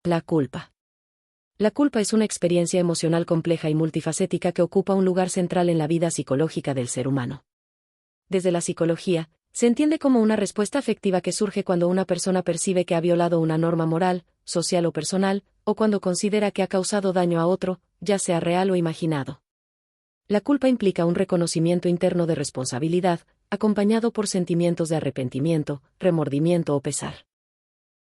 La culpa. La culpa es una experiencia emocional compleja y multifacética que ocupa un lugar central en la vida psicológica del ser humano. Desde la psicología, se entiende como una respuesta afectiva que surge cuando una persona percibe que ha violado una norma moral, social o personal, o cuando considera que ha causado daño a otro, ya sea real o imaginado. La culpa implica un reconocimiento interno de responsabilidad, acompañado por sentimientos de arrepentimiento, remordimiento o pesar.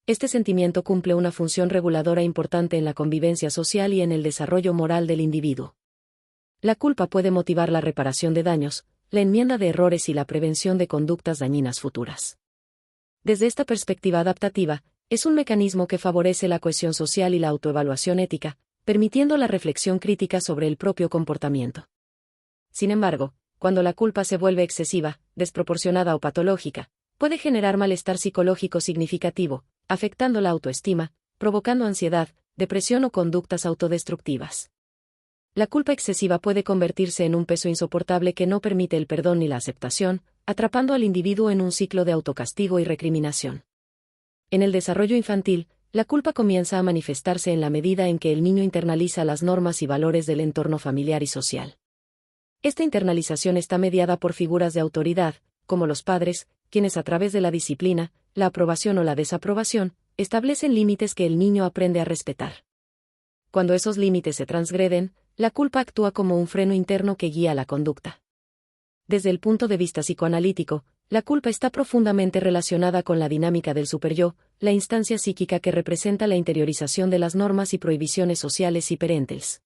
Este sentimiento cumple una función reguladora importante en la convivencia social y en el desarrollo moral del individuo. La culpa puede motivar la reparación de daños, la enmienda de errores y la prevención de conductas dañinas futuras. Desde esta perspectiva adaptativa, es un mecanismo que favorece la cohesión social y la autoevaluación ética, permitiendo la reflexión crítica sobre el propio comportamiento. Sin embargo, cuando la culpa se vuelve excesiva, desproporcionada o patológica, puede generar malestar psicológico significativo, afectando la autoestima, provocando ansiedad, depresión o conductas autodestructivas. La culpa excesiva puede convertirse en un peso insoportable que no permite el perdón ni la aceptación, atrapando al individuo en un ciclo de autocastigo y recriminación. En el desarrollo infantil, la culpa comienza a manifestarse en la medida en que el niño internaliza las normas y valores del entorno familiar y social. Esta internalización está mediada por figuras de autoridad, como los padres, quienes a través de la disciplina, la aprobación o la desaprobación, establecen límites que el niño aprende a respetar. Cuando esos límites se transgreden, la culpa actúa como un freno interno que guía la conducta. Desde el punto de vista psicoanalítico, la culpa está profundamente relacionada con la dinámica del superyo, la instancia psíquica que representa la interiorización de las normas y prohibiciones sociales y perentes.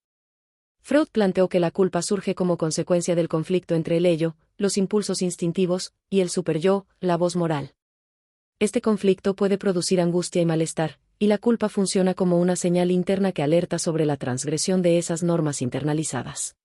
Freud planteó que la culpa surge como consecuencia del conflicto entre el ello, los impulsos instintivos, y el superyo, la voz moral. Este conflicto puede producir angustia y malestar, y la culpa funciona como una señal interna que alerta sobre la transgresión de esas normas internalizadas.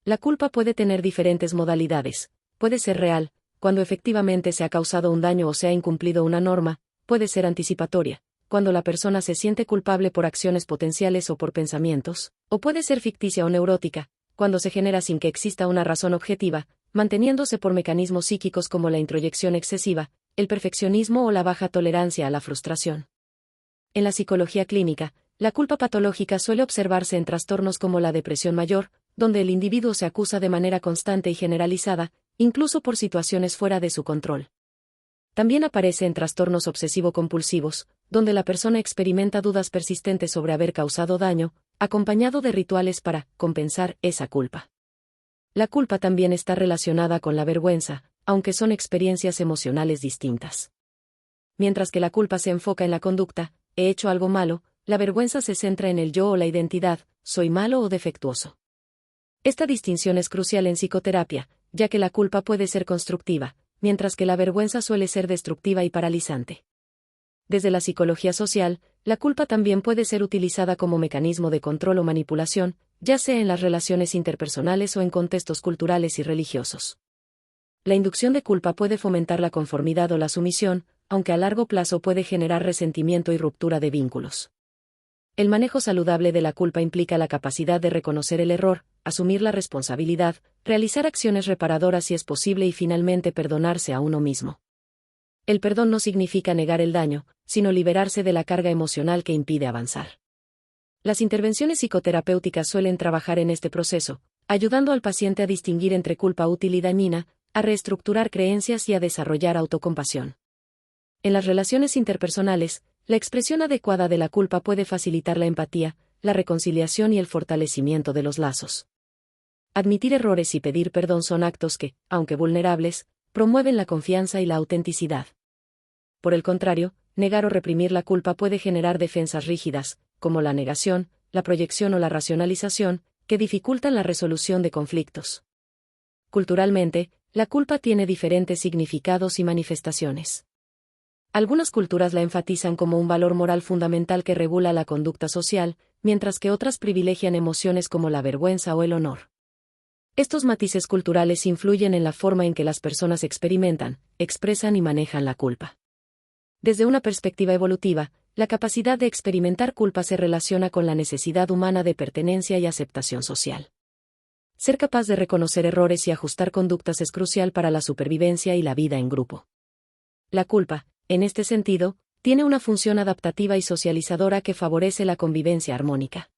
La culpa puede tener diferentes modalidades, puede ser real, cuando efectivamente se ha causado un daño o se ha incumplido una norma, puede ser anticipatoria, cuando la persona se siente culpable por acciones potenciales o por pensamientos, o puede ser ficticia o neurótica, cuando se genera sin que exista una razón objetiva, manteniéndose por mecanismos psíquicos como la introyección excesiva, el perfeccionismo o la baja tolerancia a la frustración. En la psicología clínica, la culpa patológica suele observarse en trastornos como la depresión mayor, donde el individuo se acusa de manera constante y generalizada, incluso por situaciones fuera de su control. También aparece en trastornos obsesivo-compulsivos, donde la persona experimenta dudas persistentes sobre haber causado daño, acompañado de rituales para compensar esa culpa. La culpa también está relacionada con la vergüenza, aunque son experiencias emocionales distintas. Mientras que la culpa se enfoca en la conducta, he hecho algo malo, la vergüenza se centra en el yo o la identidad, soy malo o defectuoso. Esta distinción es crucial en psicoterapia, ya que la culpa puede ser constructiva, mientras que la vergüenza suele ser destructiva y paralizante. Desde la psicología social, la culpa también puede ser utilizada como mecanismo de control o manipulación, ya sea en las relaciones interpersonales o en contextos culturales y religiosos. La inducción de culpa puede fomentar la conformidad o la sumisión, aunque a largo plazo puede generar resentimiento y ruptura de vínculos. El manejo saludable de la culpa implica la capacidad de reconocer el error, asumir la responsabilidad, realizar acciones reparadoras si es posible y finalmente perdonarse a uno mismo. El perdón no significa negar el daño, sino liberarse de la carga emocional que impide avanzar. Las intervenciones psicoterapéuticas suelen trabajar en este proceso, ayudando al paciente a distinguir entre culpa útil y dañina, a reestructurar creencias y a desarrollar autocompasión. En las relaciones interpersonales, la expresión adecuada de la culpa puede facilitar la empatía, la reconciliación y el fortalecimiento de los lazos. Admitir errores y pedir perdón son actos que, aunque vulnerables, promueven la confianza y la autenticidad. Por el contrario, negar o reprimir la culpa puede generar defensas rígidas, como la negación, la proyección o la racionalización, que dificultan la resolución de conflictos. Culturalmente, la culpa tiene diferentes significados y manifestaciones. Algunas culturas la enfatizan como un valor moral fundamental que regula la conducta social, mientras que otras privilegian emociones como la vergüenza o el honor. Estos matices culturales influyen en la forma en que las personas experimentan, expresan y manejan la culpa. Desde una perspectiva evolutiva, la capacidad de experimentar culpa se relaciona con la necesidad humana de pertenencia y aceptación social. Ser capaz de reconocer errores y ajustar conductas es crucial para la supervivencia y la vida en grupo. La culpa, en este sentido, tiene una función adaptativa y socializadora que favorece la convivencia armónica.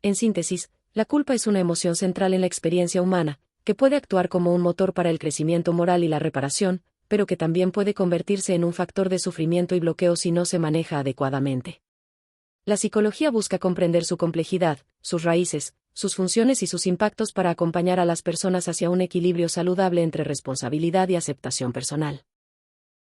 En síntesis, la culpa es una emoción central en la experiencia humana, que puede actuar como un motor para el crecimiento moral y la reparación, pero que también puede convertirse en un factor de sufrimiento y bloqueo si no se maneja adecuadamente. La psicología busca comprender su complejidad, sus raíces, sus funciones y sus impactos para acompañar a las personas hacia un equilibrio saludable entre responsabilidad y aceptación personal.